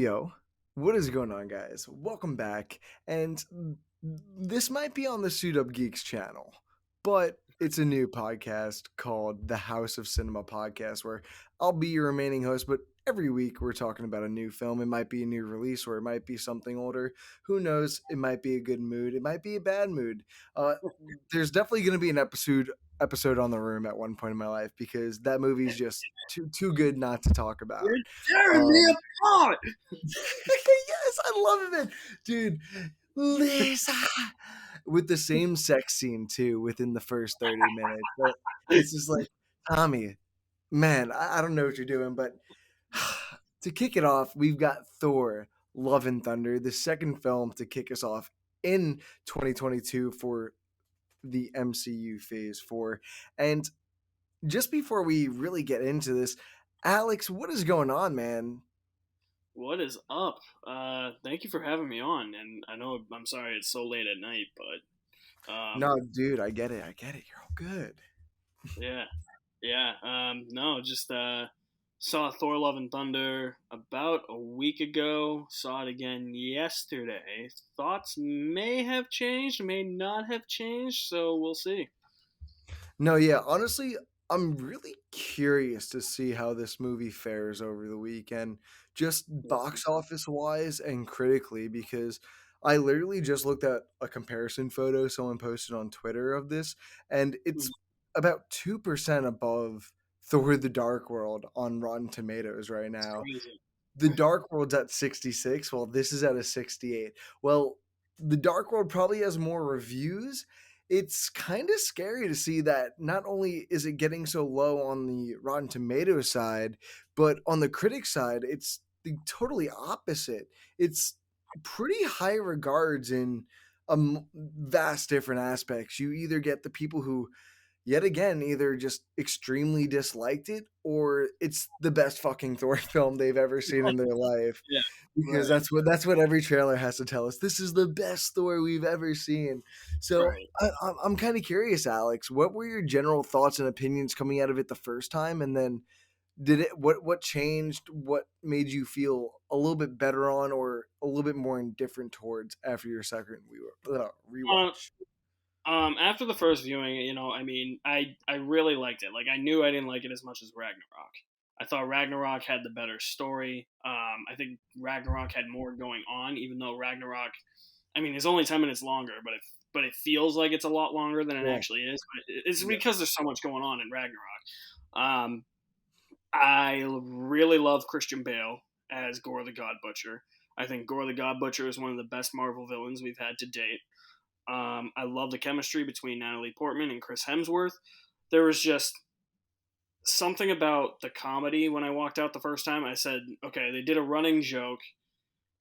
Yo, what is going on, guys? Welcome back. And this might be on the Suit Up Geeks channel, but it's a new podcast called the House of Cinema Podcast, where I'll be your remaining host. But every week we're talking about a new film. It might be a new release, or it might be something older. Who knows? It might be a good mood. It might be a bad mood. Uh, there's definitely going to be an episode on The Room at one point in my life because that movie's just too good not to talk You're about. tearing me Um, apart. yes, I love it, man. Dude, Lisa with the same sex scene too within the first 30 minutes. But it's just like, Tommy, man, I don't know what you're doing, but to kick it off, we've got Thor, Love and Thunder, the second film to kick us off in 2022 for the MCU Phase 4. And just before we really get into this, Alex, what is going on, man? What is up? Thank you for having me on. And I know I'm sorry it's so late at night, but No, dude, I get it. I get it. You're all good. yeah, yeah. No, just saw Thor: Love and Thunder about a week ago. Saw it again yesterday. Thoughts may have changed, may not have changed. So we'll see. No, yeah, honestly, I'm really curious to see how this movie fares over the weekend, just box office wise and critically, because I literally just looked at a comparison photo someone posted on Twitter of this, and it's Mhm. about 2% above Thor the Dark World on Rotten Tomatoes right It's now. crazy. The Dark World's at 66. Well, this is at a 68. Well, the Dark World probably has more reviews. It's kind of scary to see that not only is it getting so low on the Rotten Tomatoes side, but on the critic side, it's the totally opposite. It's pretty high regards in vast different aspects. You either get the people who yet again either just extremely disliked it or it's the best fucking Thor film they've ever seen in their life, Yeah. because Right. that's what every trailer has to tell us. This is the best Thor we've ever seen. So Right. I'm kind of curious, Alex. What were your general thoughts and opinions coming out of it the first time, and then did it what changed? What made you feel a little bit better on, or a little bit more indifferent towards after your second Uh, rewatch? After the first viewing, I mean, I really liked it. Like, I knew I didn't like it as much as Ragnarok. I thought Ragnarok had the better story. I think Ragnarok had more going on, even though Ragnarok, I mean, it's only 10 minutes longer, but it feels like it's a lot longer than it Yeah, actually is. But it's yeah. because there's so much going on in Ragnarok. Um, I really love Christian Bale as Gore the God Butcher. I think Gore the God Butcher is one of the best Marvel villains we've had to date. I love the chemistry between Natalie Portman and Chris Hemsworth. There was just something about the comedy when I walked out the first time. I said, okay, they did a running joke.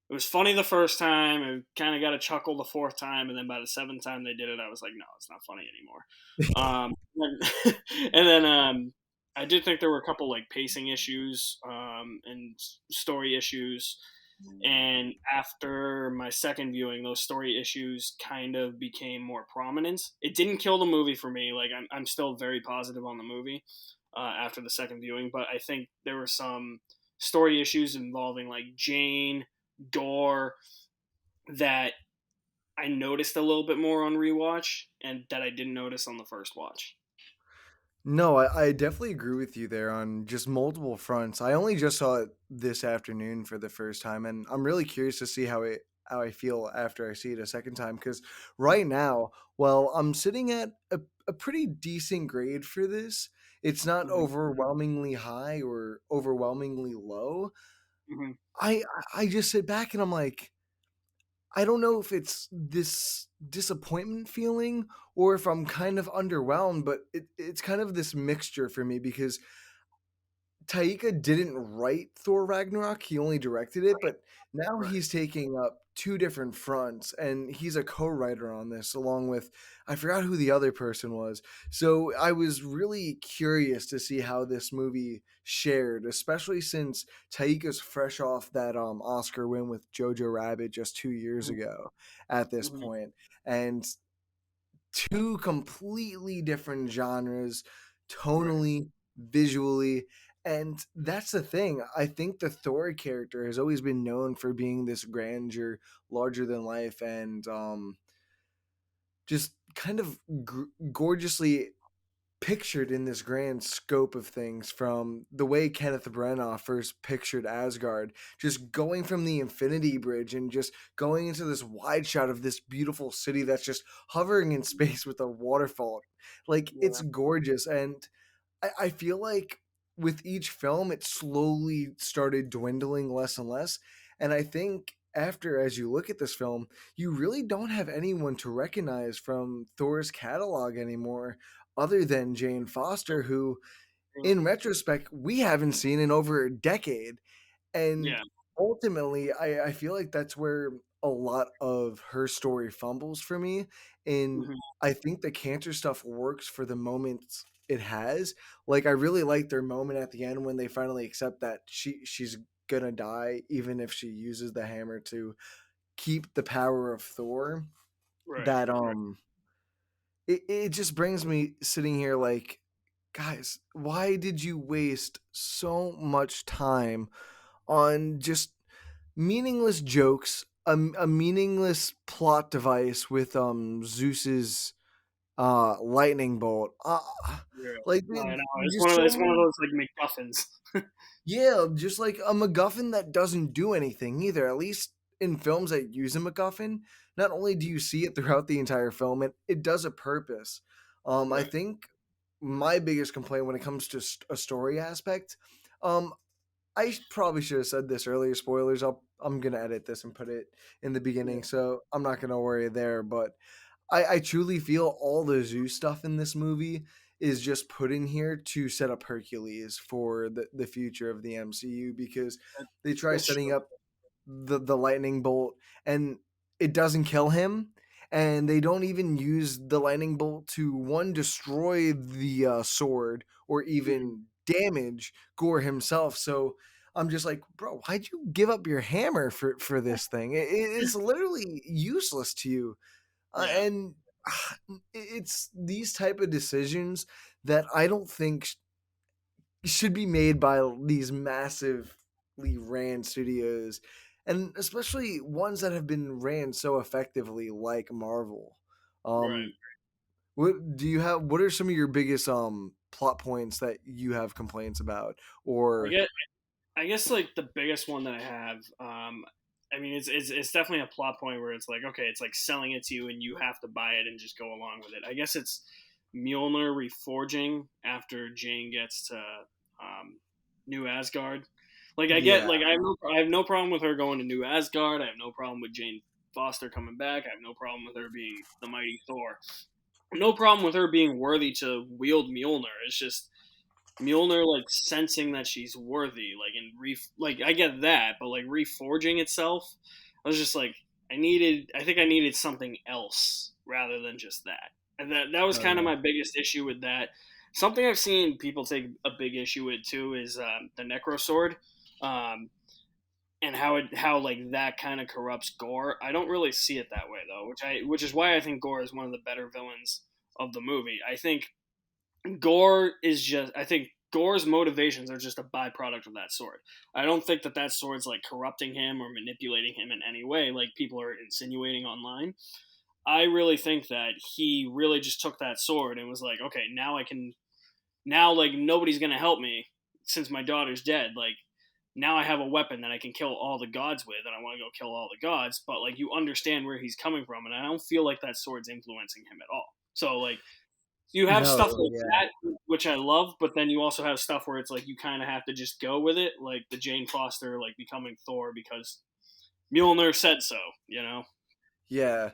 It was funny the first time. It kind of got a chuckle the fourth time, and then by the seventh time they did it, I was like, no, it's not funny anymore. And then I did think there were a couple like pacing issues and story issues. And after my second viewing, those story issues kind of became more prominent. It didn't kill the movie for me. Like I'm still very positive on the movie after the second viewing, but I think there were some story issues involving like Jane, Gore, that I noticed a little bit more on rewatch, and that I didn't notice on the first watch. No, I definitely agree with you there on just multiple fronts. I only just saw it this afternoon for the first time, and I'm really curious to see how I feel after I see it a second time. Because right now, well, I'm sitting at a pretty decent grade for this. It's not Mm-hmm. overwhelmingly high or overwhelmingly low. Mm-hmm. I I just sit back and I'm like, I don't know if it's this disappointment feeling or if I'm kind of underwhelmed, but it's kind of this mixture for me because Taika didn't write Thor Ragnarok, he only directed it, but now Right. he's taking up two different fronts and he's a co-writer on this along with I forgot who the other person was. So I was really curious to see how this movie shared, especially since Taika's fresh off that Oscar win with Jojo Rabbit just 2 years Mm-hmm. ago at this Mm-hmm. point. And two completely different genres, Right. tonally, visually. And that's the thing. I think the Thor character has always been known for being this grandeur, larger than life, and just kind of gorgeously pictured in this grand scope of things, from the way Kenneth Branagh first pictured Asgard, just going from the Infinity Bridge and just going into this wide shot of this beautiful city that's just hovering in space with a waterfall. Like, it's Yeah. gorgeous. And I feel like with each film, it slowly started dwindling less and less. And I think after, as you look at this film, you really don't have anyone to recognize from Thor's catalog anymore, other than Jane Foster, who, True. in retrospect, we haven't seen in over a decade. And Yeah. ultimately, I feel like that's where a lot of her story fumbles for me. And Mhm. I think the cancer stuff works for the moments it has. Like, I really like their moment at the end when they finally accept that she's gonna die, even if she uses the hammer to keep the power of Thor. Right. That Right. it just brings me sitting here like, guys, why did you waste so much time on just meaningless jokes, a meaningless plot device with Zeus's lightning bolt. Yeah. Like, No, I know. just so It's one of many. those like McGuffins. Yeah, just like a MacGuffin that doesn't do anything either. At least in films that use a MacGuffin, not only do you see it throughout the entire film, it does a purpose. I Right. think my biggest complaint when it comes to a story aspect, um, probably should have said this earlier. Spoilers. I'm gonna edit this and put it in the Yeah. beginning, so I'm not gonna worry there. But I truly feel all the Zeus stuff in this movie is just put in here to set up Hercules for the future of the MCU, because That, they try that's setting true. up the lightning bolt and it doesn't kill him, and they don't even use the lightning bolt to, one, destroy the sword or Mhm. even damage Gore himself. So I'm just like, bro, why'd you give up your hammer for this thing? It is literally useless to you. Yeah. And it's these type of decisions that I don't think should be made by these massively ran studios, and especially ones that have been ran so effectively, like Marvel. Right. Um, what do you have? What are some of your biggest plot points that you have complaints about? I Or get. I guess like the biggest one that I have, I mean, it's definitely a plot point where it's like, okay, it's like selling it to you and you have to buy it and just go along with it. I guess it's Mjolnir reforging after Jane gets to New Asgard. Like I get, yeah, like I have no problem with her going to New Asgard. I have no problem with Jane Foster coming back. I have no problem with her being the mighty Thor. No problem with her being worthy to wield Mjolnir. It's just Mjolnir like sensing that she's worthy, like like I get that, but like reforging itself, I was just like I think I needed something else rather than just that. And that was oh kind of yeah, my biggest issue with that. Something I've seen people take a big issue with too is the Necro Sword, um, and how like that kind of corrupts Gore. I don't really see it that way though, which is why I think Gore is one of the better villains of the movie. I think Gore's motivations are just a byproduct of that sword. I don't think that sword's like corrupting him or manipulating him in any way, like people are insinuating online. I really think that he really just took that sword and was like, okay, now I can. Now, like nobody's gonna help me since my daughter's dead. Like now I have a weapon that I can kill all the gods with, and I want to go kill all the gods. But like you understand where he's coming from, and I don't feel like that sword's influencing him at all. So like you have no, stuff like yeah, that, which I love, but then you also have stuff where it's like you kind of have to just go with it, like the Jane Foster like becoming Thor because Mjolnir said so, you know? yeah.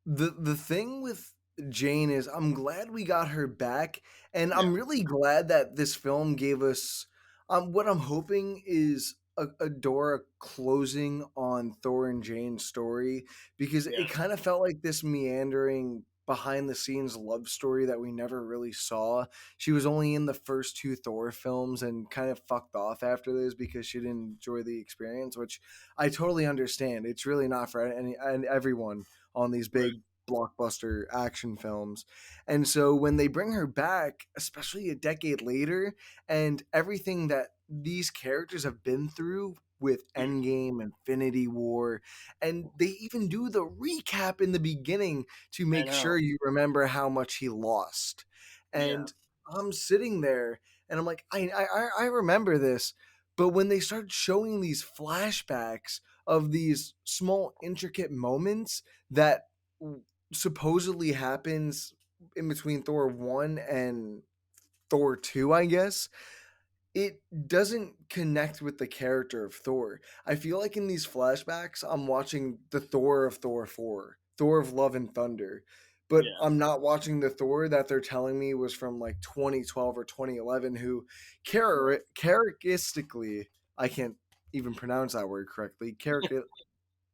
The thing with Jane is I'm glad we got her back, and Yeah, I'm really glad that this film gave us what I'm hoping is a door closing on Thor and Jane's story, because yeah, it kind of felt like this meandering behind the scenes love story that we never really saw. She was only in the first two Thor films and kind of fucked off after this because she didn't enjoy the experience, which I totally understand. It's really not for any and everyone on these right. big blockbuster action films. And so when they bring her back, especially a decade later, and everything that these characters have been through with Mm, Endgame, Infinity War, and they even do the recap in the beginning to I make know. sure you remember how much he lost. Yeah. And I'm sitting there and I'm like, I remember this. But when they started showing these flashbacks of these small intricate moments that supposedly happens in between Thor 1 and Thor 2, I guess, it doesn't connect with the character of Thor. I feel like in these flashbacks, I'm watching the Thor of Thor 4, Thor of Love and Thunder, but Yeah. I'm not watching the Thor that they're telling me was from like 2012 or 2011, who characteristically, I can't even pronounce that word correctly,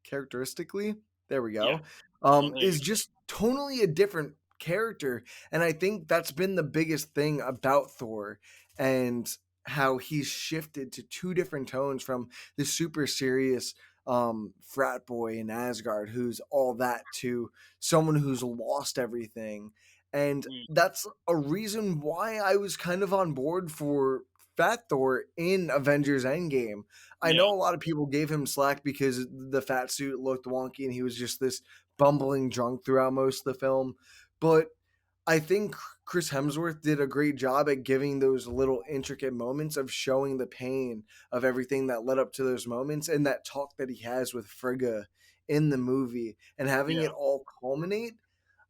characteristically, there we Yeah. go, Oh, there you is just tonally a different character. And I think that's been the biggest thing about Thor, and how he's shifted to two different tones from the super serious frat boy in Asgard who's all that to someone who's lost everything. And go. Mm, that's a reason why I was kind of on board for Fat Thor in Avengers Endgame. I yeah. know a lot of people gave him slack because the fat suit looked wonky and he was just this bumbling drunk throughout most of the film. But I think Chris Hemsworth did a great job at giving those little intricate moments of showing the pain of everything that led up to those moments, and that talk that he has with Frigga in the movie and having Yeah. it all culminate.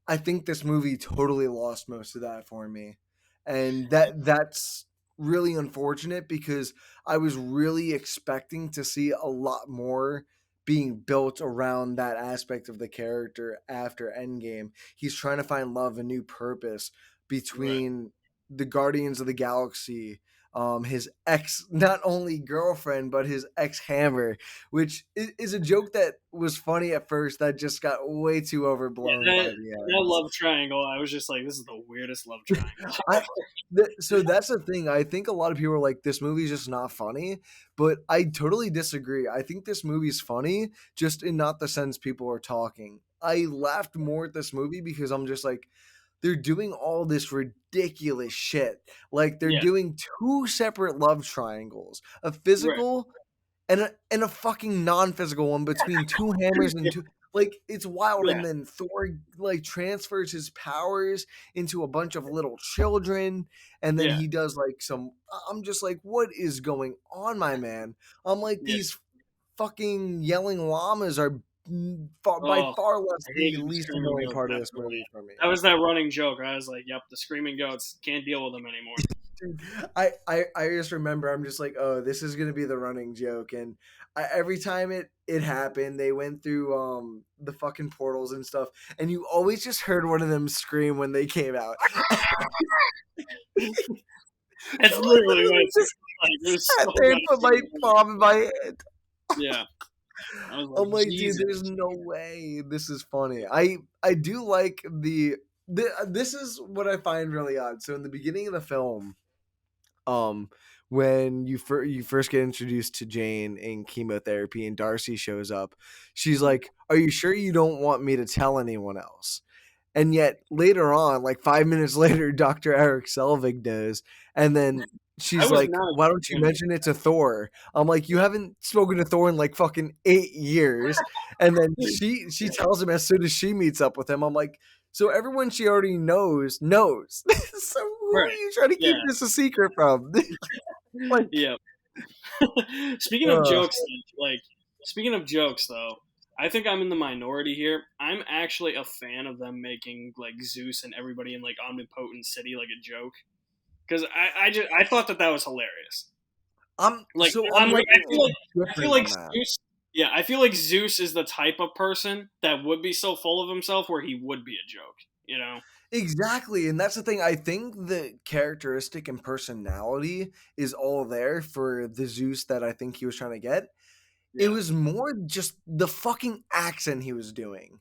I think this movie totally lost most of that for me. And that's really unfortunate because I was really expecting to see a lot more being built around that aspect of the character after Endgame. He's trying to find love and new purpose Right. between the Guardians of the Galaxy, his ex, not only girlfriend, but his ex Hammer, which is a joke that was funny at first that just got way too Yeah. overblown That by the that end. love triangle, I was just like, this is the weirdest love triangle. I so that's the thing. I think a lot of people are like, this movie's just not funny, but I totally disagree. I think this movie's funny, just in not the sense people are talking. I laughed more at this movie because I'm just like, they're doing all this ridiculous shit. Like they're Yeah. doing two separate love triangles, a Right. physical and a fucking non-physical one between two hammers and Yeah. two, like it's wild. Yeah. And then Thor like transfers his powers into a bunch of little children, and then Yeah. he does like some, I'm just like, what is going on, my man? I'm like, Yeah. these fucking yelling llamas are by Oh, far less I the hated the least screaming annoying goats part of this after movie that. for me. That was that running joke. I was like, "Yep, the screaming goats can't deal with them anymore." Dude, I just remember I'm just like, oh, this is gonna be the running joke, and every time it happened, they went through the fucking portals and stuff, and you always just heard one of them scream when they came out. That's So I literally what literally it just sounded like. It was sat so there and put my bad. palm in my head. Yeah, I was I'm like, like, dude, there's Jesus. no way this is funny. I do like this is what I find really odd. So in the beginning of the film, um when you first get introduced to Jane in chemotherapy and Darcy shows up, she's Mm. like, "Are you sure you don't want me to tell anyone else?" And yet later on, like 5 minutes later, Dr. Eric Selvig knows, and then I she's was like, not "Why don't you expecting mention it to Thor?" I'm like, "You haven't spoken to Thor in like fucking 8 years," and then it. she tells him as soon as she meets up with him. I'm like, so everyone she already knows. So who are Right. you trying to Yeah. keep this a secret from? Like, Yeah. Speaking of uh, jokes, like speaking of jokes, though, I think I'm in the minority here. I'm actually a fan of them making like Zeus and everybody in like Omnipotent City like a joke because I thought that was hilarious. Like I'm looking at it I feel different like on that. Zeus. Yeah, I feel like Zeus is the type of person that would be so full of himself where he would be a joke. You know? Exactly, and that's the thing. I think the characteristic and personality is all there for the Zeus that I think he was trying to get. It Yeah. was more just the fucking accent he was doing.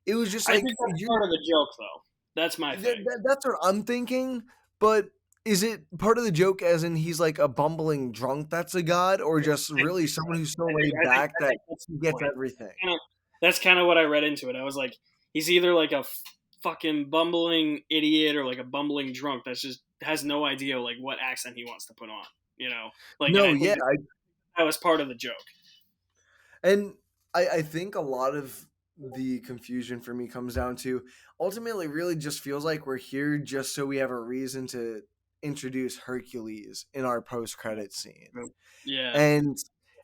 It was just I like think that's part of the joke, though. That's my thing. that's what I'm thinking. But is it part of the joke, as in he's like a bumbling drunk that's a god, or just I really someone who's so I think laid I think back I that think that's he the gets point. everything? Kinda, that's kind of what I read into it. I was like, he's either like a fucking bumbling idiot or like a bumbling drunk that's just has no idea like what accent he wants to put on. You know, like, and No, I yeah, think that was part of the joke. and I think a lot of the confusion for me comes down to ultimately really just feels like we're here just so we have a reason to introduce Hercules in our post credit scene. Yeah, And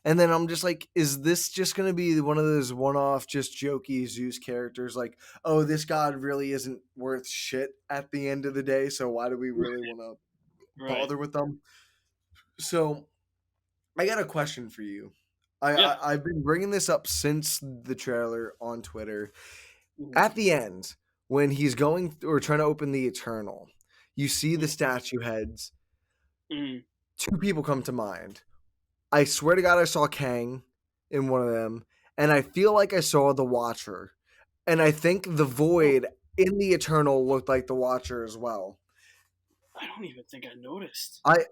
and then I'm just like, is this just gonna be one of those one off just jokey Zeus characters like, oh, this god really isn't worth shit at the end of the day, so why do we really wanna right. bother with them? So I got a question for you. Yeah. I've been bringing this up since the trailer on Twitter. Mhm. At the end, when he's going or trying to open the Eternal, you see the Mhm. statue heads. Mhm. Two people come to mind. I swear to God, I saw Kang in one of them, and I feel like I saw the Watcher. And I think the Oh, Void in the Eternal looked like the Watcher as well. I don't even think I noticed. I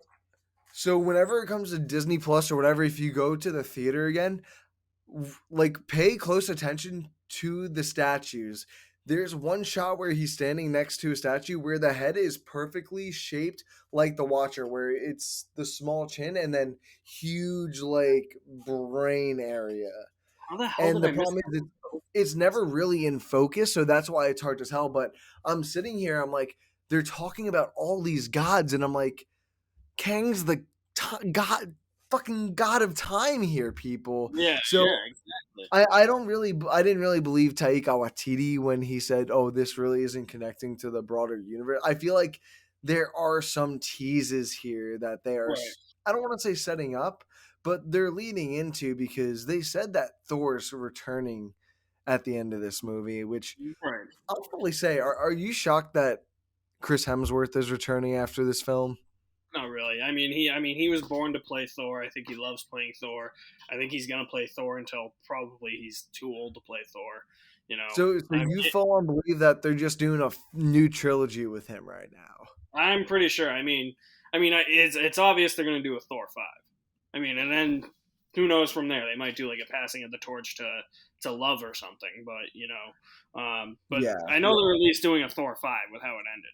so whenever it comes to Disney Plus or whatever, if you go to the theater again, like pay close attention to the statues. There's one shot where he's standing next to a statue where the head is perfectly shaped like the Watcher, where it's the small chin and then huge like brain area. How the hell And did the I miss problem is that? it's never really in focus, so that's why it's hard to tell. But I'm sitting here, I'm like, they're talking about all these gods, and I'm like, Kang's the god, fucking god of time here, people. Yeah, So yeah, exactly. I didn't really believe Taika Waititi when he said, "Oh, this really isn't connecting to the broader universe." I feel like there are some teases here that they are. Right, I don't want to say setting up, but they're leading into because they said that Thor's returning at the end of this movie. Which right. I'll probably say, are you shocked that Chris Hemsworth is returning after this film? Not really. I mean, he was born to play Thor. I think he loves playing Thor. I think he's gonna play Thor until probably he's too old to play Thor. You know, So you full on believe that they're just doing a new trilogy with him right now? I'm pretty sure. It's obvious they're gonna do a Thor 5. I mean, and then who knows from there? They might do like a passing of the torch to Love or something. But but Yeah. I know they're at least doing a Thor 5 with how it ended.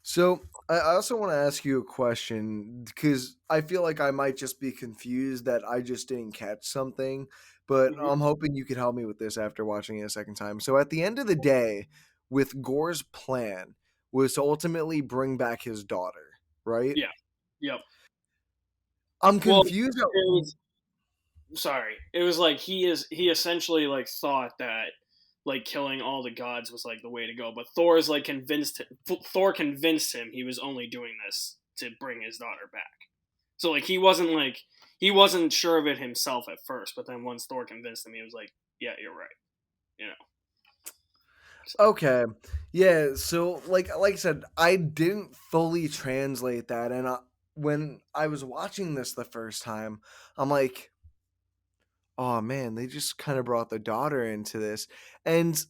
So I also want to ask you a question because I feel like I might just be confused that I just didn't catch something, but Hmm. I'm hoping you could help me with this after watching it a second time. So at the end of the day, with Gore's plan was to ultimately bring back his daughter, right? Yeah. Yep. I'm Well, confused. it was sorry. It was like he essentially like thought that like killing all the gods was like the way to go, but Thor convinced him he was only doing this to bring his daughter back. So like he wasn't sure of it himself at first, but then once Thor convinced him, he was like, "Yeah, you're right." You know. So, Okay. Yeah, so like I said, I didn't fully translate that and when I was watching this the first time, I'm like, "Oh man, they just kind of brought the daughter into this." And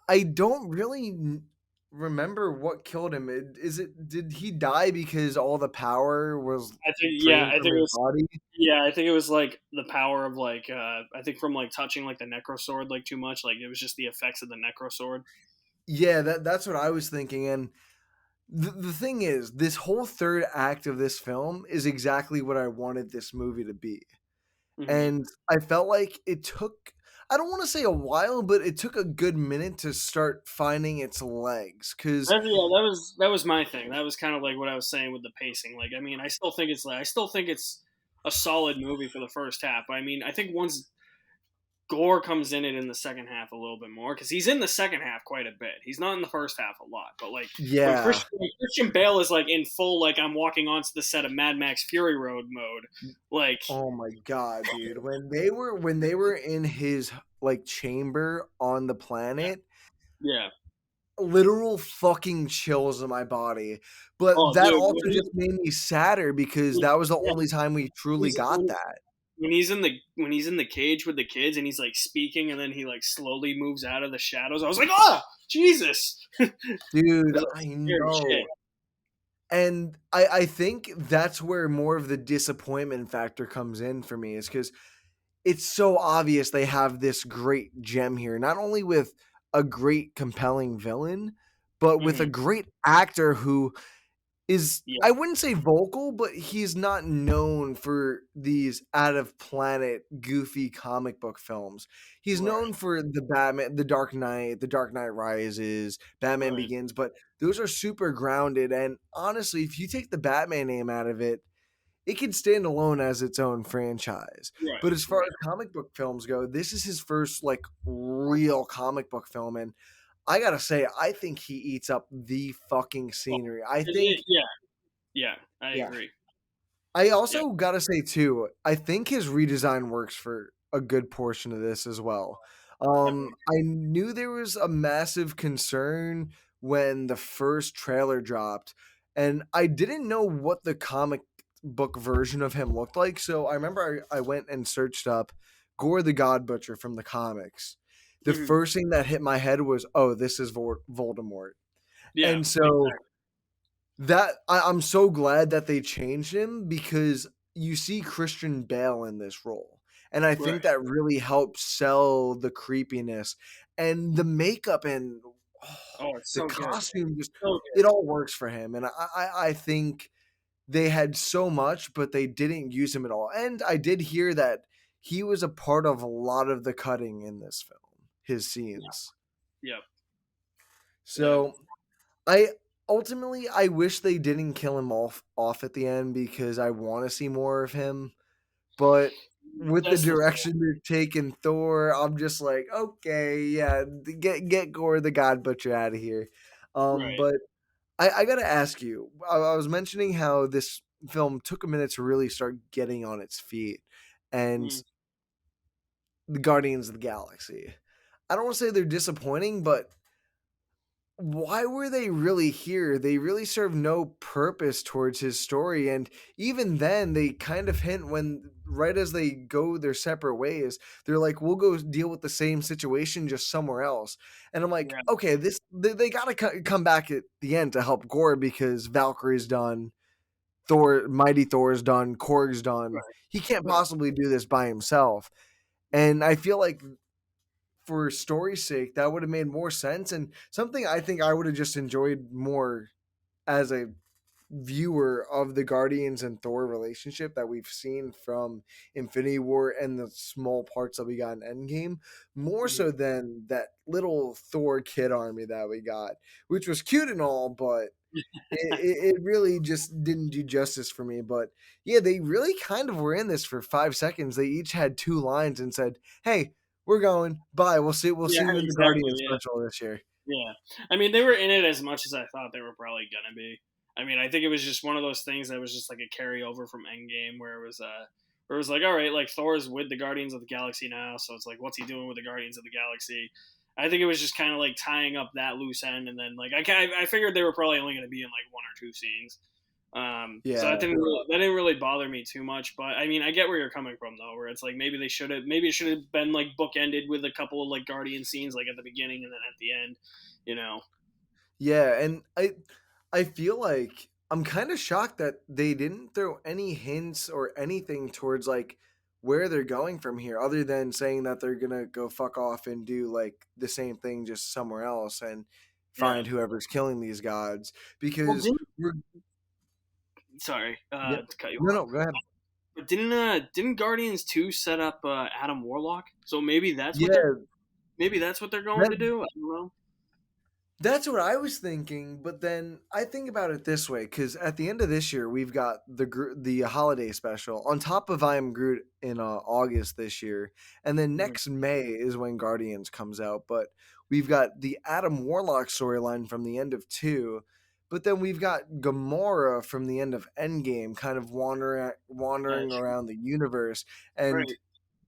I don't really remember what killed him. Is it did he die because all the power was drained I from think it his was body? yeah, I think it was like the power of like I think from like touching like the necro sword like too much, like it was just the effects of the necro sword. Yeah, that's what I was thinking and the thing is, this whole third act of this film is exactly what I wanted this movie to be. Hmm. And I felt like it took I don't want to say a while, but it took a good minute to start finding its legs cuz That was my thing. That was kind of like what I was saying with the pacing. Like, I mean, I still think it's a solid movie for the first half. But I mean, I think once Gore comes in it in the second half a little bit more because he's in the second half quite a bit. He's not in the first half a lot, but like yeah. when Christian Bale is like in full like I'm walking onto the set of Mad Max Fury Road mode, like Oh my god, dude. When they were in his like chamber on the yeah, planet, yeah. literal fucking chills in my body. But Oh, that dude, also just made me sadder because that was the yeah, only time we truly he's, got that. when he's in the cage with the kids and he's like speaking and then he like slowly moves out of the shadows. I was like, oh Jesus, it Dude, was like I scary shit. know. And I think that's where more of the disappointment factor comes in for me is because it's so obvious they have this great gem here, not only with a great compelling villain, but with a Hmm. great actor who is, Yeah. I wouldn't say vocal, but he's not known for these out of planet goofy comic book films. He's Right. known for the Batman, The Dark Knight, The Dark Knight Rises, Batman Right. Begins, but those are super grounded. And honestly, if you take the Batman name out of it, it can stand alone as its own franchise. Right. But as far Right. as comic book films go, this is his first like real comic book film, and I gotta say, I think he eats up the fucking Oh, scenery. I think, yeah. Yeah. I yeah. agree. I Yep. also gotta say too, I think his redesign works for a good portion of this as well. Definitely. I knew there was a massive concern when the first trailer dropped, and I didn't know what the comic book version of him looked like. So I remember I went and searched up Gore the God Butcher from the comics. The Hmm. first thing that hit my head was, oh, this is Voldemort. Yeah. And so Exactly. I'm so glad that they changed him because you see Christian Bale in this role. And I Right. think that really helps sell the creepiness and the makeup and oh, Oh, it's the so good. costume just So it good. all works for him. And I think they had so much, but they didn't use him at all. And I did hear that he was a part of a lot of the cutting in this film, his Yeah. scenes. Yep. Yeah. So I I wish they didn't kill him off at the end because I want to see more of him. But with the That's the thing. direction they're taking Thor, I'm just like, okay, yeah, get Gore the God Butcher out of here. Right. But I gotta ask you. I was mentioning how this film took a minute to really start getting on its feet, and Mm. the Guardians of the Galaxy. I don't want to say they're disappointing, but why were they really here? They really serve no purpose towards his story. And even then, they kind of hint when, right as they go their separate ways, they're like, we'll go deal with the same situation just somewhere else. And I'm like, Yeah. okay, they got to come back at the end to help Gore because Valkyrie's done, Mighty Thor's done, Korg's done. Right. He can't Right. possibly do this by himself. And I feel like for story's sake, that would have made more sense and something I think I would have just enjoyed more as a viewer of the Guardians and Thor relationship that we've seen from Infinity War and the small parts that we got in Endgame, more Mhm. so than that little Thor kid army that we got, which was cute and all, but it really just didn't do justice for me. But yeah, they really kind of were in this for 5 seconds. They each had two lines and said, "Hey, we're going. Bye. We'll Yeah. see you in the Exactly. Guardian Yeah. special this year." Yeah. I mean, they were in it as much as I thought they were probably gonna be. I mean, I think it was just one of those things that was just like a carryover from Endgame, where it was like, all right, like Thor's with the Guardians of the Galaxy now, so it's like, what's he doing with the Guardians of the Galaxy? I think it was just kind of like tying up that loose end, and then like I figured they were probably only going to be in like one or two scenes. So Yeah. that didn't really bother me too much. But I mean, I get where you're coming from though, where it's like maybe it should have been like bookended with a couple of like Guardian scenes, like at the beginning and then at the end, you know. Yeah, and I feel like I'm kind of shocked that they didn't throw any hints or anything towards like where they're going from here other than saying that they're going to go fuck off and do like the same thing just somewhere else and Yeah. find whoever's killing these gods Well, because didn't we're sorry yeah. to cut you No, off, no, go ahead. but didn't Guardians 2 set up Adam Warlock? So Yeah, maybe that's what they're going that to do. I don't know. That's what I was thinking, but then I think about it this way because at the end of this year we've got the holiday special on top of I Am Groot in August this year, and then Mhm. next May is when Guardians comes out. But we've got the Adam Warlock storyline from the end of two, but then we've got Gamora from the end of Endgame, kind of wandering True. around the universe, and Right.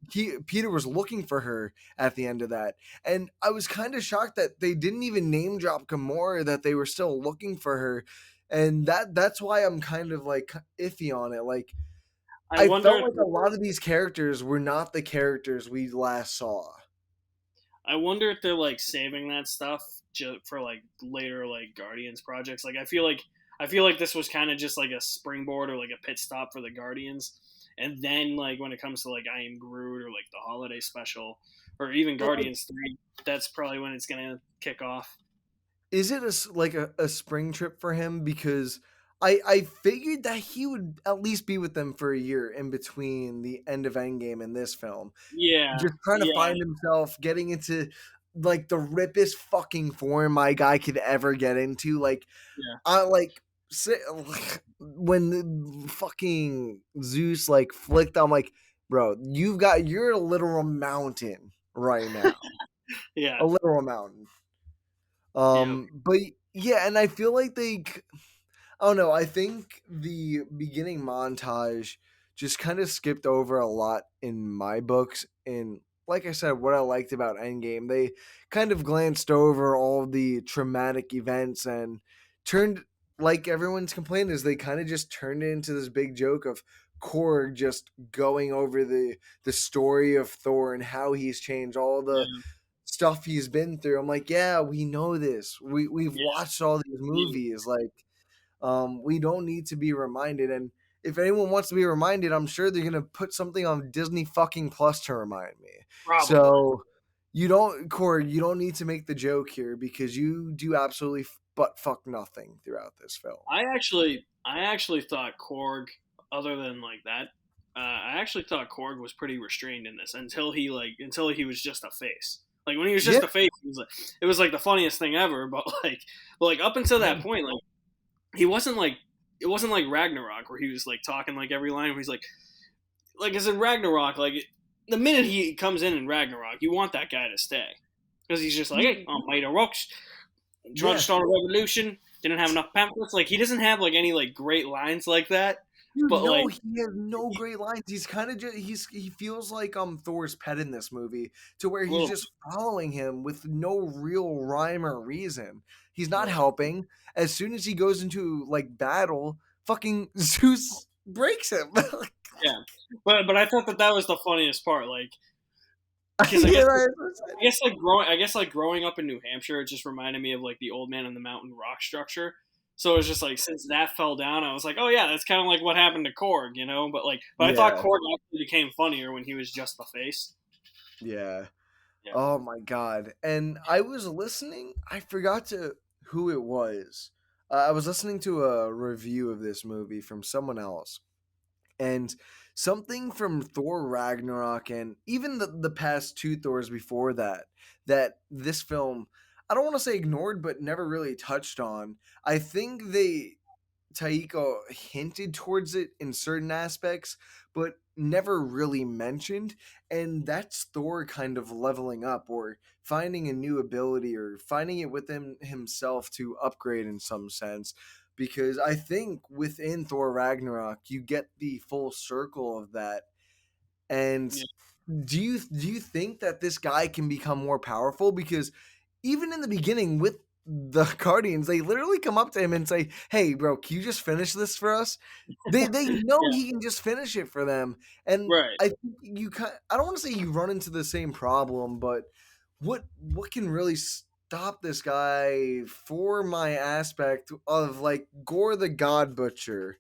Peter was looking for her at the end of that. And I was kind of shocked that they didn't even name drop Gamora, that they were still looking for her. And that's why I'm kind of like iffy on it. Like I I wonder felt if like a lot of these characters were not the characters we last saw. they're like saving that stuff just for like later like Guardians projects. Like I feel like this was kind of just like a springboard or like a pit stop for the Guardians, and then like when it comes to like I Am Groot or like the holiday special or even Guardians 3. That's probably when it's gonna kick off. Is it like a spring trip for him? Because I figured that he would at least be with them for a year in between the end of Endgame and this film, Yeah, just trying to yeah, find himself, getting into like the rippest fucking form my guy could ever get into. Like yeah. I like when the fucking Zeus like flicked, I'm like, bro, you're a literal mountain right now, Yeah, a literal mountain. yeah, But yeah, and I feel like I don't know. I think the beginning montage just kind of skipped over a lot in my books. And like I said, what I liked about Endgame, they kind of glanced over all the traumatic events and turned, like everyone's complaint is, they kind of just turned it into this big joke of Korg just going over the story of Thor and how he's changed, all the yeah, stuff he's been through. I'm like, yeah, we know this. We've yeah, watched all these yeah. movies. Like, we don't need to be reminded. And if anyone wants to be reminded, I'm sure they're gonna put something on Disney fucking Plus to remind me. Probably. So you don't, Corey, you don't need to make the joke here because you do absolutely but fuck nothing throughout this film. I actually thought Korg, other than like that, I actually thought Korg was pretty restrained in this until he was just a face. Like when he was Yeah, just a face, it was like the funniest thing ever. But like up until that point, like he wasn't like it wasn't like Ragnarok where he was like talking like every line. Where he's like as in Ragnarok, like the minute he comes in Ragnarok, you want that guy to stay because he's just like, hey, I'm made of rocks. Tried to yeah. start a revolution. Didn't have enough pamphlets. Like he doesn't have like any like great lines like that. Dude, But no, like he has no great lines. He's kind of just he feels like Thor's pet in this movie, to where a he's little just following him with no real rhyme or reason. He's not right, helping. As soon as he goes into like battle, fucking Zeus breaks him. yeah. But I thought that was the funniest part. Like because Yeah, I guess like growing up in New Hampshire, it just reminded me of like the Old Man in the Mountain rock structure. So it was just like since that fell down, I was like, oh yeah, that's kind of like what happened to Korg, you know. But I thought yeah, Korg actually became funnier when he was just the face. yeah. Yeah. Oh my god! And I was listening. I forgot to who it was. I was listening to a review of this movie from someone else, and something from Thor Ragnarok and even the past two Thors before that, that this film, I don't want to say ignored but never really touched on. I think they Taiko hinted towards it in certain aspects, but never really mentioned. And that's Thor kind of leveling up or finding a new ability or finding it within himself to upgrade in some sense. Because I think within Thor Ragnarok, you get the full circle of that. And Yeah. do you think that this guy can become more powerful? Because even in the beginning with the Guardians, they literally come up to him and say, "Hey, bro, can you just finish this for us?" They know Yeah. he can just finish it for them, and Right. I think I don't want to say you run into the same problem, but what can really stop this guy for my aspect of like Gore the God Butcher?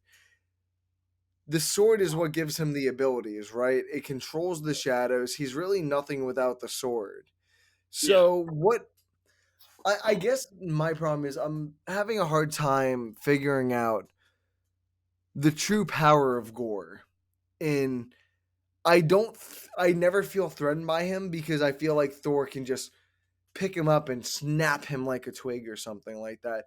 The sword is what gives him the abilities, right? It controls the shadows. He's really nothing without the sword. Yeah. So what I guess my problem is I'm having a hard time figuring out the true power of Gore. And I never feel threatened by him because I feel like Thor can just pick him up and snap him like a twig or something like that.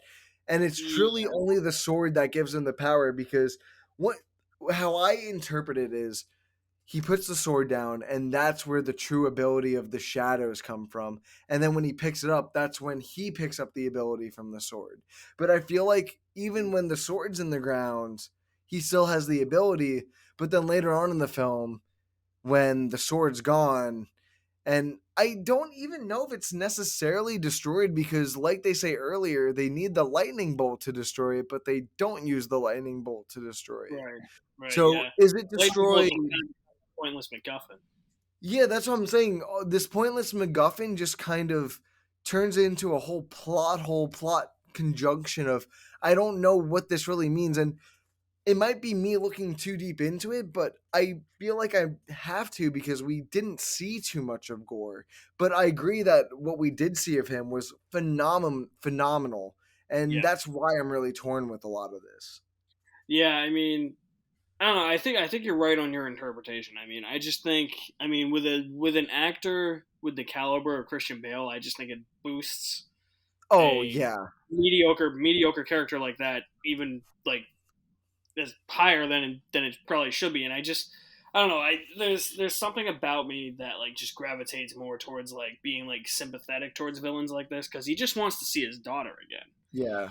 And it's truly Yeah. only the sword that gives him the power because what how I interpret it is he puts the sword down and that's where the true ability of the shadows come from, and then when he picks it up, that's when he picks up the ability from the sword. But I feel like even when the sword's in the ground, he still has the ability, but then later on in the film when the sword's gone, and I don't even know if it's necessarily destroyed because, like they say earlier, they need the lightning bolt to destroy it, but they don't use the lightning bolt to destroy it. Right. Right. So Yeah. is it Lightning bolt's destroyed? just kind of a pointless MacGuffin. Yeah, that's what I'm saying. This pointless MacGuffin just kind of turns into a whole plot conjunction of I don't know what this really means. And it might be me looking too deep into it, but I feel like I have to because we didn't see too much of Gore. But I agree that what we did see of him was phenomenal, and Yeah, that's why I'm really torn with a lot of this. yeah. I mean, I don't know. I think you're right on your interpretation. I mean, I just think, I mean, with an actor with the caliber of Christian Bale, I just think it boosts Oh a yeah, mediocre character like that even like is higher than it probably should be. And I don't know. There's something about me that like just gravitates more towards like being like sympathetic towards villains like this because he just wants to see his daughter again. yeah,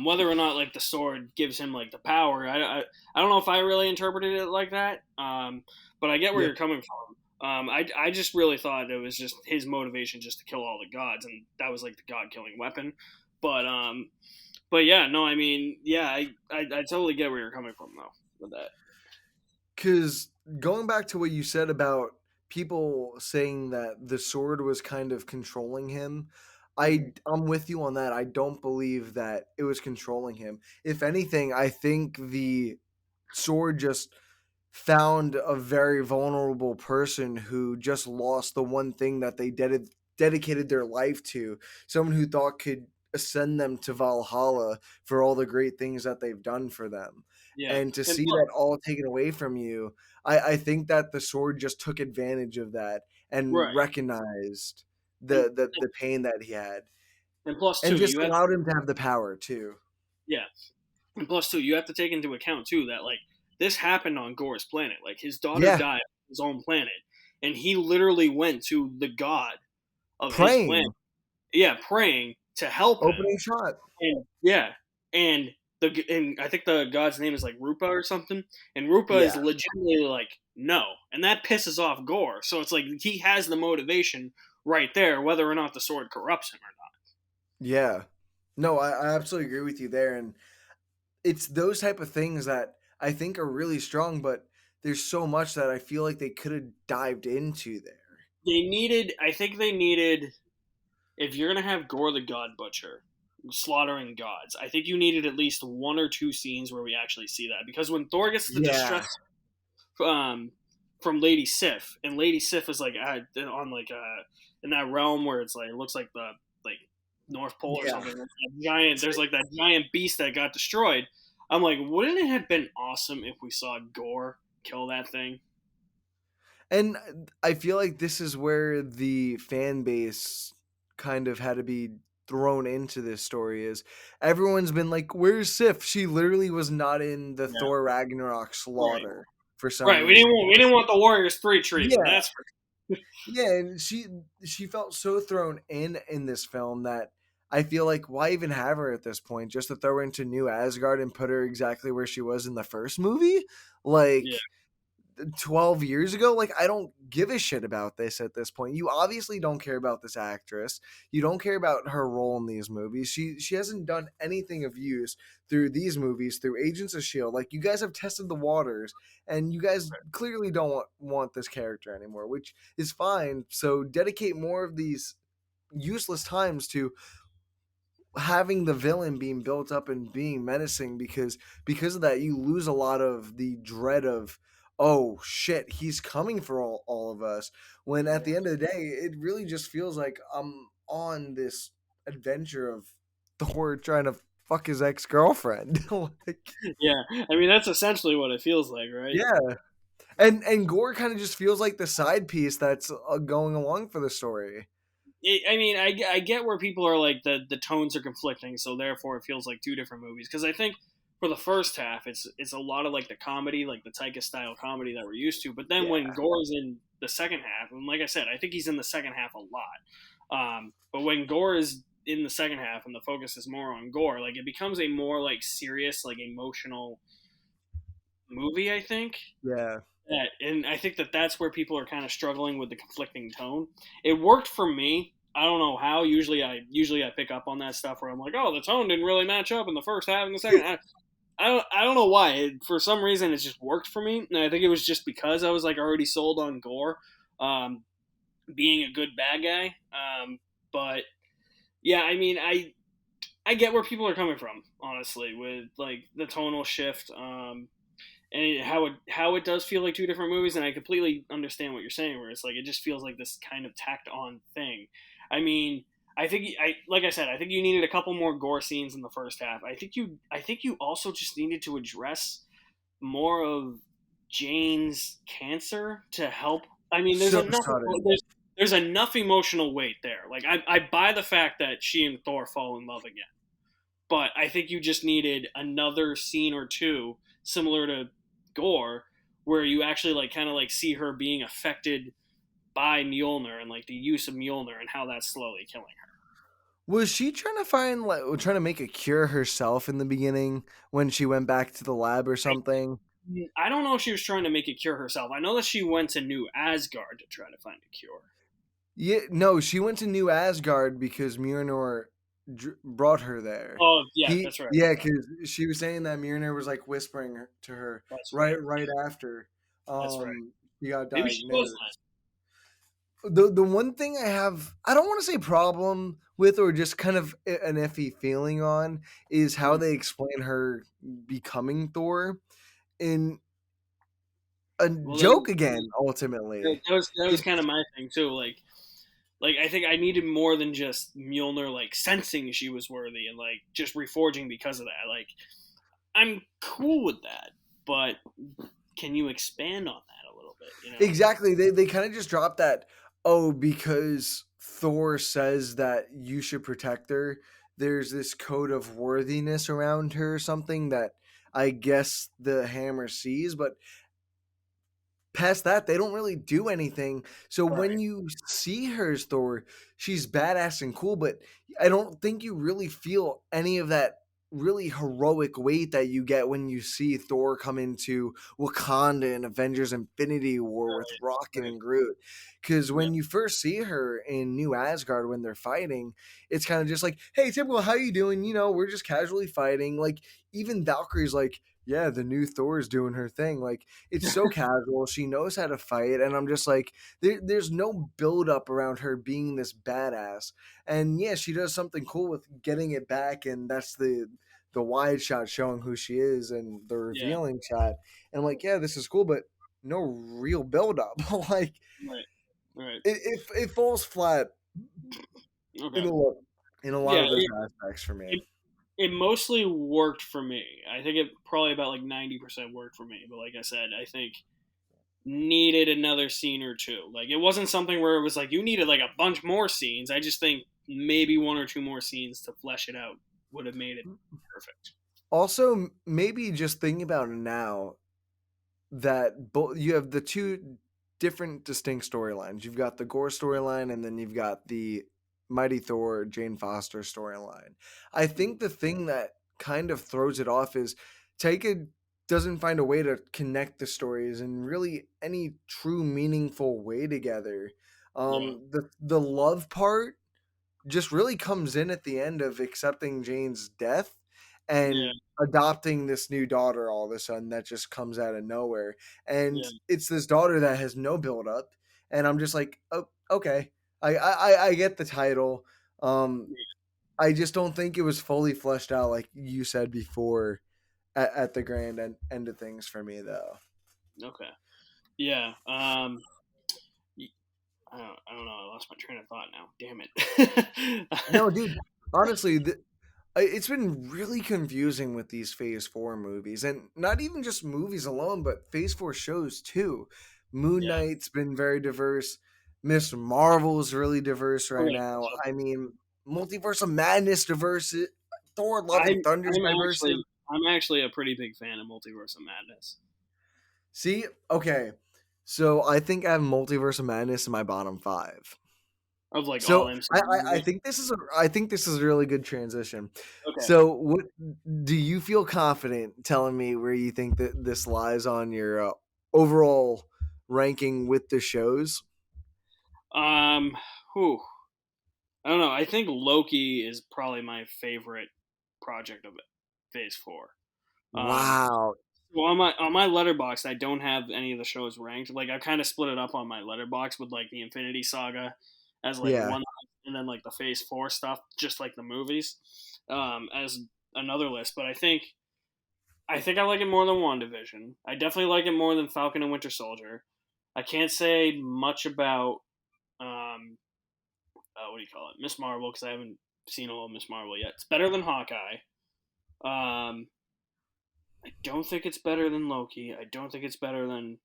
Whether or not like the sword gives him like the power, I don't know if I really interpreted it like that. But I get where yeah. you're coming from. I just really thought it was just his motivation just to kill all the gods, and that was like the god killing weapon. But um, but yeah, no, I mean, yeah, I totally get where you're coming from though with that. Because going back to what you said about people saying that the sword was kind of controlling him, Hmm. I'm with you on that. I don't believe that it was controlling him. If anything, I think the sword just found a very vulnerable person who just lost the one thing that they dedicated their life to, someone who thought could ascend them to Valhalla for all the great things that they've done for them. Yeah, And to and see that all taken away from you, I think that the sword just took advantage of that and right, recognized and the pain that he had and plus and two, just you have allowed him to have the power too. yeah, and plus two, you have to take into account too that like this happened on Gore's planet. Like his daughter Yeah, died on his own planet, and he literally went to the god of his planet, praying, yeah, praying to help him. opening shot. And yeah, and and I think the god's name is like Rupa or something, and Rupa is Yeah. legitimately like no, and that pisses off Gore. So it's like he has the motivation right there, whether or not the sword corrupts him or Yeah. No, I absolutely agree with you there. And it's those type of things that I think are really strong, but there's so much that I feel like they could have dived into there. I think they needed, if you're gonna have Gore the God Butcher slaughtering gods, I think you needed at least one or two scenes where we actually see that. Because when Thor gets the Yeah. distress um, from Lady Sif, and Lady Sif is like on like in that realm where it's like it looks like the like North Pole or Yeah. something. Like that giant, there's like that giant beast that got destroyed. I'm like, wouldn't it have been awesome if we saw Gore kill that thing? And I feel like this is where the fan base kind of had to be thrown into this story is everyone's been like, where's Sif? She literally was not in the Yeah, Thor Ragnarok right, slaughter for some right. reason. We didn't want the Warriors 3 treatment. Yeah. That's for Yeah, and she felt so thrown in this film that I feel like why even have her at this point? Just to throw her into New Asgard and put her exactly where she was in the first movie? Like yeah, 12 years ago? Like I don't give a shit about this at this point. You obviously don't care about this actress. You don't care about her role in these movies. She hasn't done anything of use through these movies, through Agents of Shield. Like you guys have tested the waters and you guys clearly don't want this character anymore, which is fine. So dedicate more of these useless times to having the villain being built up and being menacing because of that you lose a lot of the dread of oh shit he's coming for all of us when at yeah. the end of the day it really just feels like I'm on this adventure of Thor trying to fuck his ex-girlfriend like Yeah. I mean, that's essentially what it feels like, right? yeah and Gore kind of just feels like the side piece that's going along for the story. I mean, I get where people are like the tones are conflicting, so therefore it feels like two different movies. Because I think for the first half, it's a lot of like the comedy, like the Taika style comedy that we're used to. But then when Yeah, Gore's in the second half, and like I said, I think he's in the second half a lot. But when Gore is in the second half and the focus is more on Gore, like it becomes a more like serious, like emotional movie. I think yeah, and I think that that's where people are kind of struggling with the conflicting tone. It worked for me. I don't know how. Usually I pick up on that stuff where I'm like, oh, the tone didn't really match up in the first half and the second. I don't know why. For some reason, it just worked for me, and I think it was just because I was like already sold on Gore um, being a good bad guy. But yeah, I mean, I get where people are coming from, honestly, with like the tonal shift, and how it does feel like two different movies, and I completely understand what you're saying. Where it's like it just feels like this kind of tacked on thing. I mean, I like I said, I think you needed a couple more gore scenes in the first half. I think you also just needed to address more of Jane's cancer to help. I mean, So sudden. there's enough emotional weight there. Like I buy the fact that she and Thor fall in love again, but I think you just needed another scene or two similar to Gore, where you actually like kind of like see her being affected by Mjolnir and like the use of Mjolnir and how that's slowly killing her. Was she trying to find like trying to make a cure herself in the beginning when she went back to the lab or something? I don't know if she was trying to make a cure herself. I know that she went to New Asgard to try to find a cure. Yeah, no, she went to New Asgard because Mjolnir brought her there. Oh yeah, He that's right. yeah, because she was saying that Mjolnir was like whispering to her That's right. right after That's right. she got Maybe she was diagnosed. The one thing I don't want to say problem with or just kind of an iffy feeling on is how then. they explain her becoming Thor in a Well, joke again ultimately. that was It kind of my thing too. Like I think I needed more than just Mjolnir like sensing she was worthy and like just reforging because of that. Like I'm cool with that, but can you expand on that a little bit? You know? Exactly. They kind of just dropped that. Oh, because Thor says that you should protect her. There's this code of worthiness around her or something that I guess the hammer sees, but past that, they don't really do anything. So when Right. you see her as Thor, she's badass and cool, but I don't think you really feel any of that really heroic weight that you get when you see Thor come into Wakanda in Avengers Infinity War with Right. Rocket Right. and Groot. Because Yeah. when you first see her in New Asgard when they're fighting, it's kind of just like, hey, typical, how you doing? You know, we're just casually fighting. Like, even Valkyrie's like, yeah, the new Thor's doing her thing. Like, it's so casual. She knows how to fight, and I'm just like, there's no build up around her being this badass. And yeah, she does something cool with getting it back, and that's the wide shot showing who she is, and the Yeah. revealing shot. And I'm like, yeah, this is cool, but no real build up. Like, Right. Right. it falls flat in Okay. a lot in a lot Yeah. of those aspects for me. It, it mostly worked for me. I think it probably about like 90% worked for me. But like I said, I think needed another scene or two. Like it wasn't something where it was like you needed like a bunch more scenes. I just think maybe one or two more scenes to flesh it out would have made it perfect. Also, maybe just thinking about it now, that both you have the two different distinct storylines. You've got the Gore storyline, and then you've got the Mighty Thor Jane Foster storyline. I think the thing that kind of throws it off is Taika doesn't find a way to connect the stories in really any true meaningful way together. Yeah. The love part just really comes in at the end of accepting Jane's death Yeah. and adopting this new daughter all of a sudden that just comes out of nowhere. And Yeah. it's this daughter that has no build up. And I'm just like, oh, okay. I get the title. Um, I just don't think it was fully fleshed out like you said before at the grand end of things for me though. Okay. Yeah. I don't know. I lost my train of thought now. Damn it. No, dude. Honestly, it's been really confusing with these Phase 4 movies, and not even just movies alone, but Phase 4 shows too. Moon Yeah. Knight's been very diverse. Miss Marvel's really diverse Oh right yeah. now. I mean, Multiverse of Madness diverse. Thor Love and Thunder's I'm diverse. actually a pretty big fan of Multiverse of Madness. See, okay. So I think I have Multiverse of Madness in my bottom five. Of like all So MCU I movies. think this is a really good transition. Okay. So what do you feel confident telling me where you think that this lies on your overall ranking with the shows? Um whew. I don't know. I think Loki is probably my favorite project of Phase Four. Um, Wow. well, on my letterbox, I don't have any of the shows ranked. Like I kind of split it up on my letterbox with like the Infinity Saga as like Yeah. one, and then like the Phase Four stuff, just like the movies. as another list, but I think I like it more than WandaVision. I definitely like it more than Falcon and Winter Soldier. I can't say much about what do you call it, Miss Marvel, because I haven't seen all of Miss Marvel yet. It's better than Hawkeye. Um, I don't think it's better than Loki. I don't think it's better than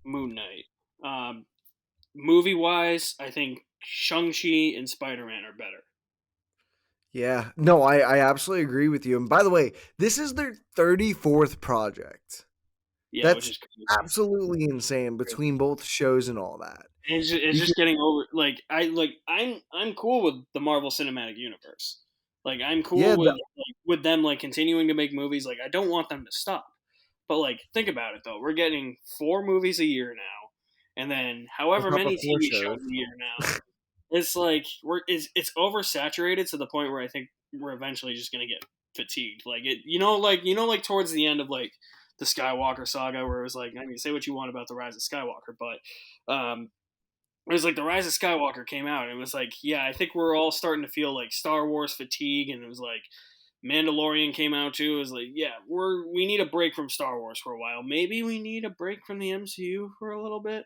Moon Knight. Um, Movie wise, I think Shang Chi and Spider Man are better. Yeah. No, I absolutely agree with you. And by the way, this is their 34th project. Yeah, which That's is crazy. absolutely insane between both shows and all that. It's just Because getting over. I'm cool with the Marvel Cinematic Universe. Like I'm yeah, cool with them like continuing to make movies. Like I don't want them to stop. But like think about it though, we're getting 4 movies a year now, and then on however top of many 4 TV shows shows. a year now. It's like it's oversaturated to the point where I think we're eventually just gonna get fatigued. Like towards the end of like the Skywalker saga, where it was like, I mean, say what you want about the Rise of Skywalker, but it was like the Rise of Skywalker came out, and it was like, yeah, I think we're all starting to feel like Star Wars fatigue, and it was like Mandalorian came out too. It was like, yeah, we need a break from Star Wars for a while. Maybe we need a break from the MCU for a little bit.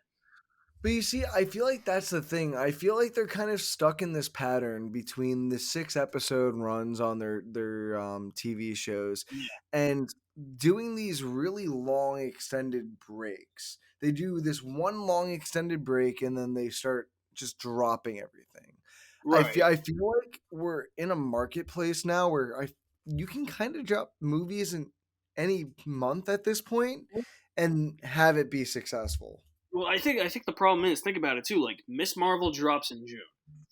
But you see, I feel like that's the thing. I feel like they're kind of stuck in this pattern between the 6 episode runs on their TV shows Yeah, and doing these really long extended breaks. They do this one long extended break and then they start just dropping everything. right. I feel like we're in a marketplace now where I you can kind of drop movies in any month at this point and have it be successful. Well, I think the problem is, think about it too. Like Miss Marvel drops in June,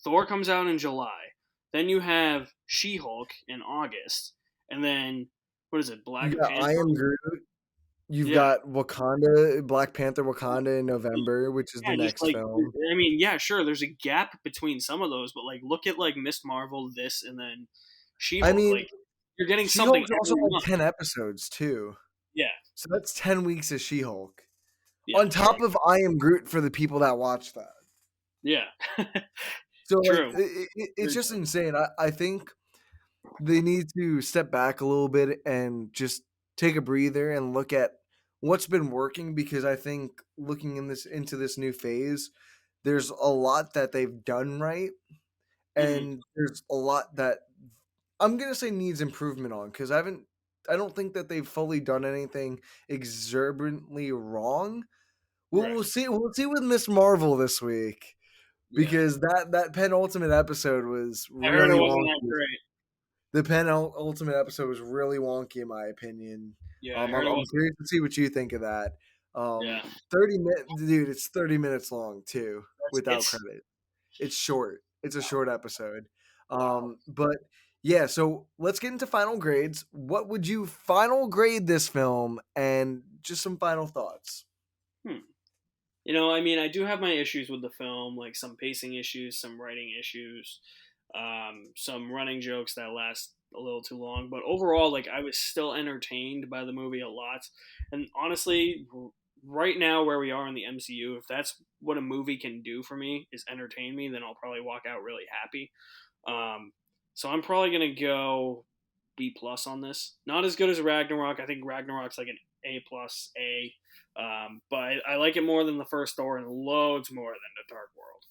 Thor comes out in July, then you have She Hulk in August, and then what is it, You Black got I Panther? Am Groot. You've Yeah, got Wakanda, Black Panther Wakanda in November, which is the yeah, just next like film. I mean, yeah, sure. There's a gap between some of those, but like look at like Miss Marvel, this, and then She I Hulk. mean, Like you're getting something She-Hulk's also every like month. 10 episodes too. Yeah, So that's 10 weeks of She-Hulk. yeah, On true. top of I Am Groot for the people that watch that. Yeah, So like true. it's Very just true. insane. I think they need to step back a little bit and just take a breather and look at what's been working because I think looking in this into this new phase, there's a lot that they've done right Hmm. and there's a lot that I'm gonna say needs improvement on because I don't think that they've fully done anything exuberantly wrong. Right. We'll see with Miss Marvel this week Yeah. because that penultimate episode was I heard it really wasn't that wonky. great. The penultimate episode was really wonky in my opinion. Yeah, I heard it I'm wasn't. curious to see what you think of that. Yeah, 30 minutes, dude. It's 30 minutes long too, without it's credit. It's short. It's a short episode. wow. But yeah, so let's get into final grades. What would you final grade this film and just some final thoughts? Hmm. I mean, I do have my issues with the film, like some pacing issues, some writing issues, some running jokes that last a little too long. But overall, like I was still entertained by the movie a lot. And honestly, right now where we are in the MCU, if that's what a movie can do for me is entertain me, then I'll probably walk out really happy. Um, so I'm probably gonna go B plus on this. Not as good as Ragnarok. I think Ragnarok's like an A plus A. But I like it more than the first Thor and loads more than the Dark World.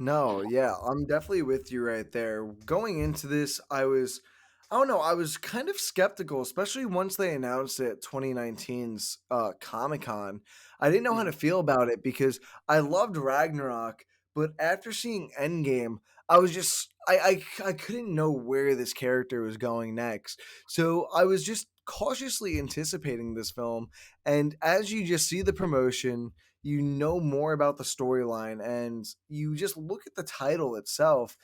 No, yeah, I'm definitely with you right there. Going into this, I don't know, I was kind of skeptical, especially once they announced it at 2019's Comic Con. I didn't know how Mhm. to feel about it because I loved Ragnarok, but after seeing Endgame, I was just, I couldn't know where this character was going next. So I was just cautiously anticipating this film. And as you just see the promotion, you know more about the storyline and you just look at the title itself.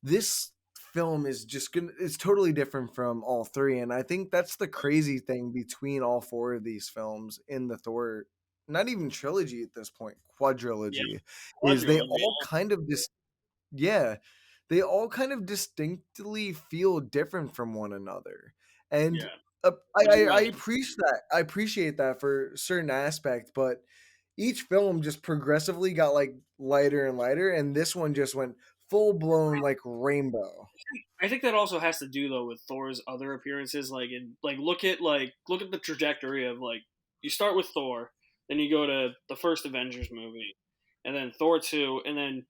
This film is just gonna it's totally different from all three. And I think that's the crazy thing between all four of these films in the Thor, not even trilogy at this point, Yeah, quadrilogy, is they quadrilogy. all kind of yeah, they all kind of distinctly feel different from one another, and Yeah, I do I love it. appreciate that. I appreciate that for certain aspect, but each film just progressively got like lighter and lighter, and this one just went full blown like rainbow. I think that also has to do though with Thor's other appearances. Look at the trajectory of like you start with Thor, then you go to the first Avengers movie, and then Thor 2, and then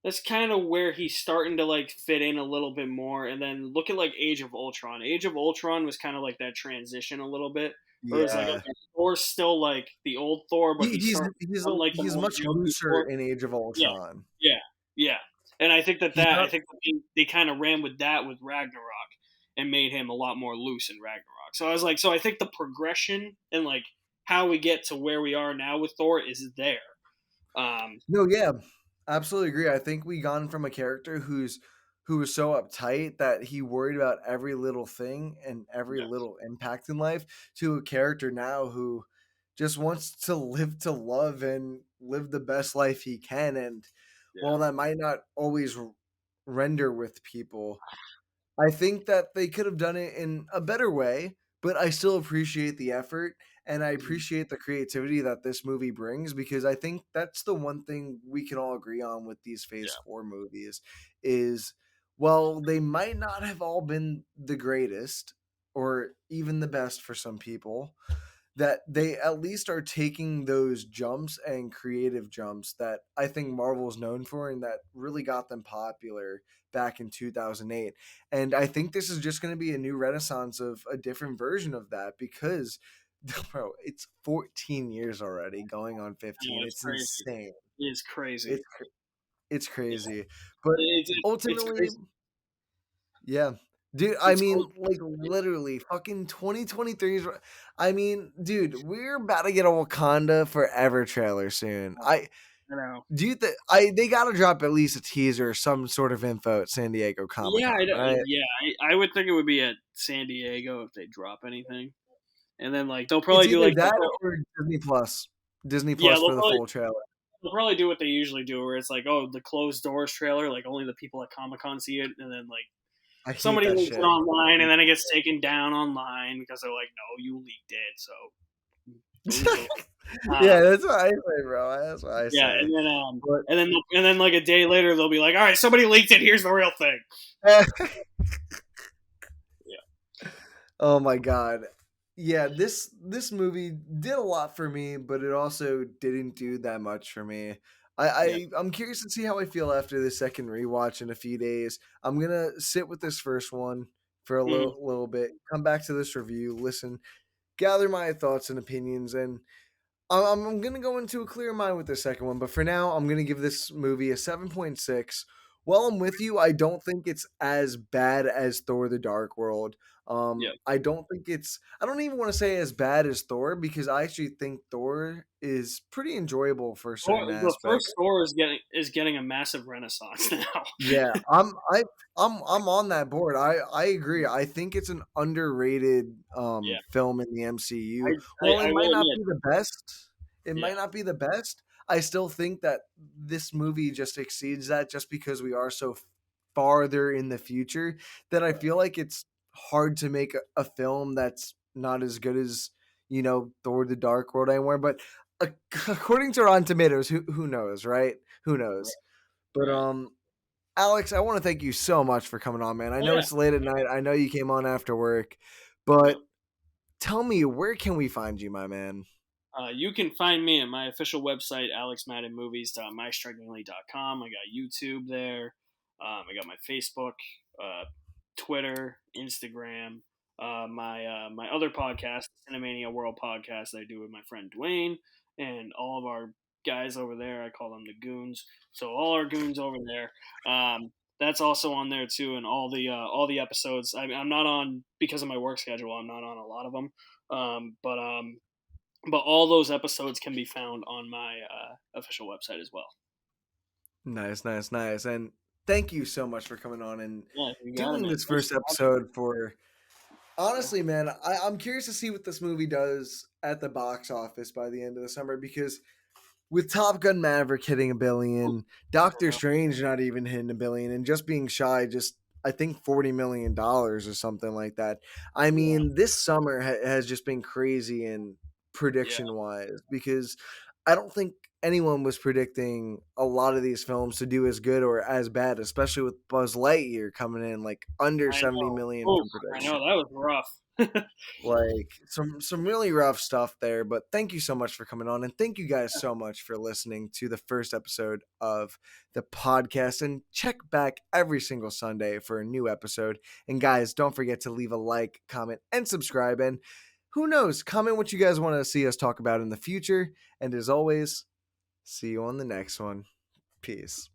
that's kind of where he's starting to like fit in a little bit more. And then look at like Age of Ultron. Age of Ultron was kind of like that transition a little bit, where it was like Yeah. okay, Thor's still like the old Thor, but He, he's he's starting to he's become like the he's more much jokey looser Thor. in Age of Yeah, Ultron. yeah, yeah. And He's I not. think that they kind of ran with that with Ragnarok and made him a lot more loose in Ragnarok. So I was like, so I think the progression and like how we get to where we are now with Thor is there. Um, No, yeah, absolutely agree. I think we gone from a character who was so uptight that he worried about every little thing and every yeah, little impact in life to a character now who just wants to live to love and live the best life he can. And yeah, while that might not always render with people, I think that they could have done it in a better way, but I still appreciate the effort and I mhm, appreciate the creativity that this movie brings because I think that's the one thing we can all agree on with these Phase yeah, 4 movies is well, they might not have all been the greatest or even the best for some people, that they at least are taking those jumps and creative jumps that I think Marvel's known for and that really got them popular back in 2008. And I think this is just going to be a new renaissance of a different version of that because bro, it's 14 years already going on yeah. 15. It's It's crazy. insane. It's crazy. It's it's Yeah, crazy. But it's ultimately, crazy. yeah. Dude, I It's mean, crazy. like literally, fucking 2023 is. I mean, dude, we're about to get a Wakanda Forever trailer soon. I know. Do you think I they got to drop at least a teaser or some sort of info at San Diego Comic Yeah, Con, right? yeah. I would think it would be at San Diego if they drop anything, and then like they'll It's probably do either like that or Disney Plus. Disney yeah, Plus for the full trailer. they'll probably do what they usually do, where it's like, oh, the closed doors trailer, like only the people at Comic Con see it, and then like I hate somebody that leaks it shit. online, and then it gets taken down online because they're like, no, you leaked it, so boo hoo. Yeah, Um, that's what I say, bro. That's what I yeah, say. But and then like a day later, they'll be like, all right, somebody leaked it. Here's the real thing. Yeah, oh my god. Yeah, this movie did a lot for me, but it also didn't do that much for me. yeah, I'm curious to see how I feel after the second rewatch in a few days. I'm gonna sit with this first one for a mm, little bit, come back to this review, listen, gather my thoughts and opinions, and I'm gonna go into a clear mind with the second one, but for now, I'm gonna give this movie a 7.6. While I'm with you, I don't think it's as bad as Thor: The Dark World. yeah. I don't think it's. I don't even want to say as bad as Thor because I actually think Thor is pretty enjoyable for certain The first aspects. Thor is getting a massive renaissance now. Yeah, I'm on that board. I agree. I think it's an underrated Yeah, film in the MCU. While it I might will not admit, be the best, it yeah, might not be the best. I still think that this movie just exceeds that just because we are so farther in the future that I right, feel like it's hard to make a film that's not as good as, Thor the Dark World anymore. But according to Rotten Tomatoes, who knows, right? Who right, knows? But right. Alex, I want to thank you so much for coming on, man. I Oh know yeah, it's late at night. I know you came on after work, yep. but tell me, where can we find you, my man? You can find me at my official website, alexmaddenmovies.mystrikingly.com. I got YouTube there. I got my Facebook, uh, Twitter, Instagram. My other podcast, Cinemania World podcast, that I do with my friend Dwayne and all of our guys over there. I call them the goons. So all our goons over there. That's also on there too, and all the episodes. I'm not on because of my work schedule. I'm not on a lot of them. But all those episodes can be found on my official website as well. Nice, nice, nice. And thank you so much for coming on and Yeah, you got it, doing man. this Thanks first for having me. episode for Yeah. honestly, man, I'm curious to see what this movie does at the box office by the end of the summer because with Top Gun Maverick hitting a billion, I Doctor know. Strange not even hitting a billion, and just being shy, just I think $40 million or something like that. I Yeah. mean, this summer has just been crazy in Yeah. prediction wise because I don't think anyone was predicting a lot of these films to do as good or as bad, especially with Buzz Lightyear coming in like under I 70 know. million Oh, from I know production. that was rough. Like some really rough stuff there, but thank you so much for coming on, and thank you guys so much for listening to the first episode of the podcast, and check back every single Sunday for a new episode. And guys, don't forget to leave a like, comment, and subscribe, and who knows, comment what you guys want to see us talk about in the future. And as always, see you on the next one. Peace.